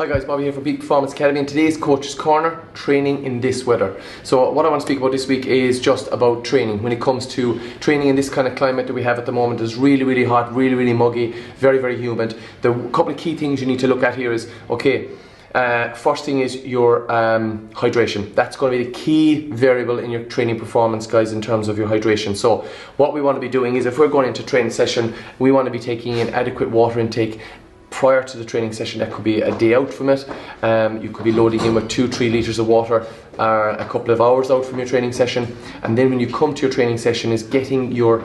Hi guys, Bobby here from Peak Performance Academy, and today's Coach's Corner, training in this weather. So what I want to speak about this week is just about training. When it comes to training in this kind of climate that we have at the moment, it's really hot, really muggy, very humid. The couple of key things you need to look at here is, okay, first thing is your hydration. That's going to be the key variable in your training performance, guys, in terms of your hydration. So what we want to be doing is, if we're going into training session, we want to be taking in adequate water intake prior to the training session. That could be a day out from it. You could be loading in with 2-3 litres of water a couple of hours out from your training session, and then when you come to your training session is getting your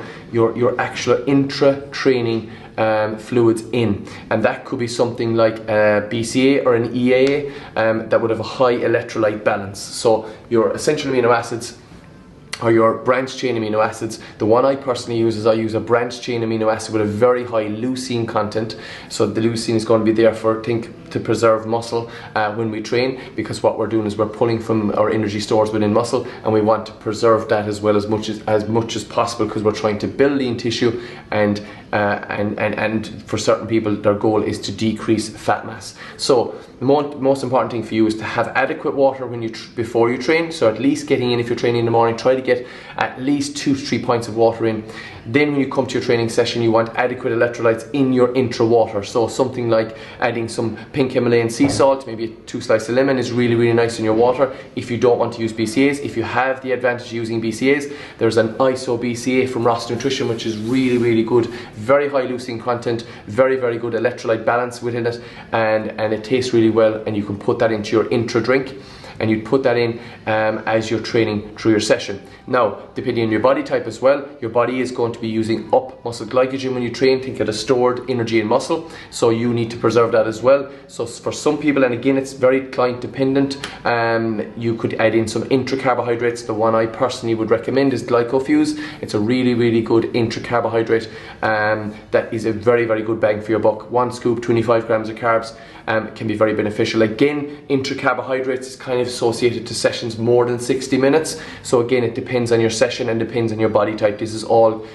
actual intra-training fluids in, and that could be something like a BCA or an EAA that would have a high electrolyte balance. So your essential amino acids or your branched chain amino acids. The one I personally use is I use a branched chain amino acid with a very high leucine content. So the leucine is going to be there to preserve muscle when we train, because what we're doing is we're pulling from our energy stores within muscle, and we want to preserve that as well as much as possible, because we're trying to build lean tissue, and for certain people their goal is to decrease fat mass. So the most important thing for you is to have adequate water before you train. So at least getting in, if you're training in the morning, try to get at least 2 to 3 pints of water in. Then when you come to your training session, you want adequate electrolytes in your intra water. So something like adding some pink Himalayan sea salt, maybe 2 slices of lemon is really nice in your water. If you don't want to use BCAs, if you have the advantage of using BCAs, there's an ISO BCA from Ross Nutrition, which is really good, very high leucine content, very good electrolyte balance within it, and it tastes really well, and you can put that into your intra drink, and you'd put that in as you're training through your session. Now, depending on your body type as well, your body is going to be using up muscle glycogen when you train. Think of the stored energy in muscle, so you need to preserve that as well. So for some people, and again it's very client dependent, you could add in some intra-carbohydrates. The one I personally would recommend is Glycofuse. It's a really good intra-carbohydrate that is a very good bang for your buck. 1 scoop, 25 grams of carbs, can be very beneficial. Again, intra-carbohydrates is kind of associated to sessions more than 60 minutes. So again, it depends on your session and depends on your body type. This is all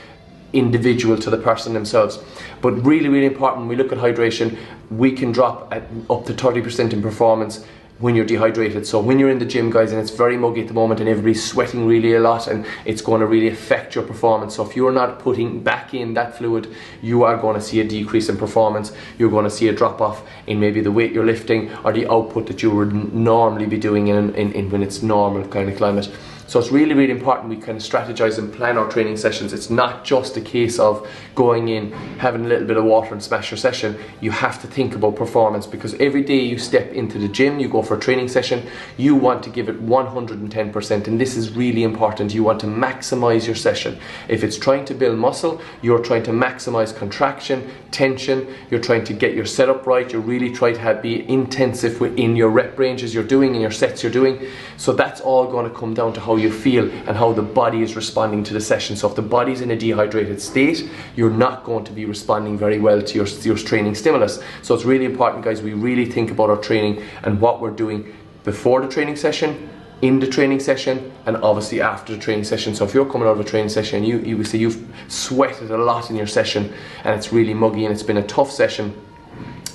individual to the person themselves. But really important, when we look at hydration, we can drop at up to 30% in performance when you're dehydrated. So when you're in the gym, guys, and it's very muggy at the moment and everybody's sweating really a lot, and it's going to really affect your performance. So if you're not putting back in that fluid, you are going to see a decrease in performance. You're going to see a drop off in maybe the weight you're lifting or the output that you would normally be doing in when it's normal kind of climate. So it's really important we kind of strategize and plan our training sessions. It's not just a case of going in, having a little bit of water and smash your session. You have to think about performance, because every day you step into the gym, you go for a training session, you want to give it 110%, and this is really important. You want to maximize your session. If it's trying to build muscle, you're trying to maximize contraction, tension, you're trying to get your setup right, you're really trying to be intensive in your rep ranges you're doing, in your sets you're doing. So that's all going to come down to how you feel and how the body is responding to the session. So if the body's in a dehydrated state, you're not going to be responding very well to your training stimulus. So it's really important, guys, we really think about our training and what we're doing before the training session, in the training session, and obviously after the training session. So if you're coming out of a training session, you will say you've sweated a lot in your session and it's really muggy and it's been a tough session,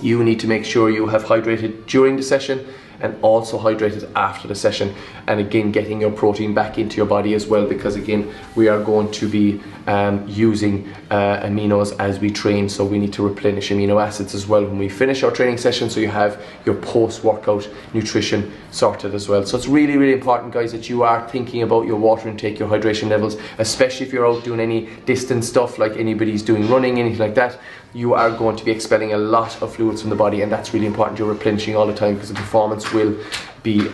you need to make sure you have hydrated during the session and also hydrated after the session, and again getting your protein back into your body as well, because again we are going to be using aminos as we train, so we need to replenish amino acids as well when we finish our training session, so you have your post-workout nutrition sorted as well. So it's really important, guys, that you are thinking about your water intake, your hydration levels, especially if you're out doing any distance stuff, like anybody's doing running, anything like that. You are going to be expelling a lot of fluids from the body, and that's really important. You're replenishing all the time, because the performance will be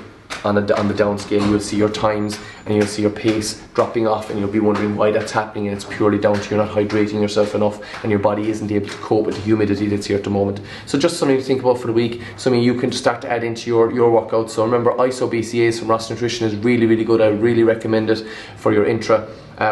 on the downscale. You'll see your times and you'll see your pace dropping off, and you'll be wondering why that's happening, and it's purely down to you're not hydrating yourself enough and your body isn't able to cope with the humidity that's here at the moment. So just something to think about for the week, something you can start to add into your workouts. So remember, ISO BCAs from Ross Nutrition is really good. I really recommend it for your intra.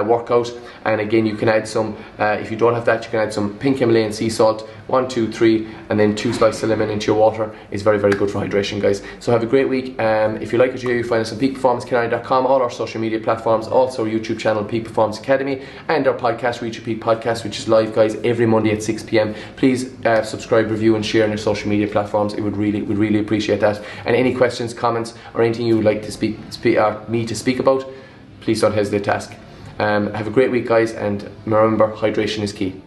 workout. And again, you can add some, if you don't have that, you can add some pink Himalayan sea salt, 1, 2, 3, and then 2 slices of lemon into your water. Is very, very good for hydration, guys. So have a great week. If you like what you hear, you find us on peakperformanceacademy.com, all our social media platforms, also our YouTube channel, Peak Performance Academy, and our podcast, Reach Your Peak Podcast, which is live, guys, every Monday at 6 p.m. Please subscribe, review, and share on your social media platforms. It would really appreciate that. And any questions, comments, or anything you would like to me to speak about, please don't hesitate to ask. Have a great week, guys, and remember, hydration is key.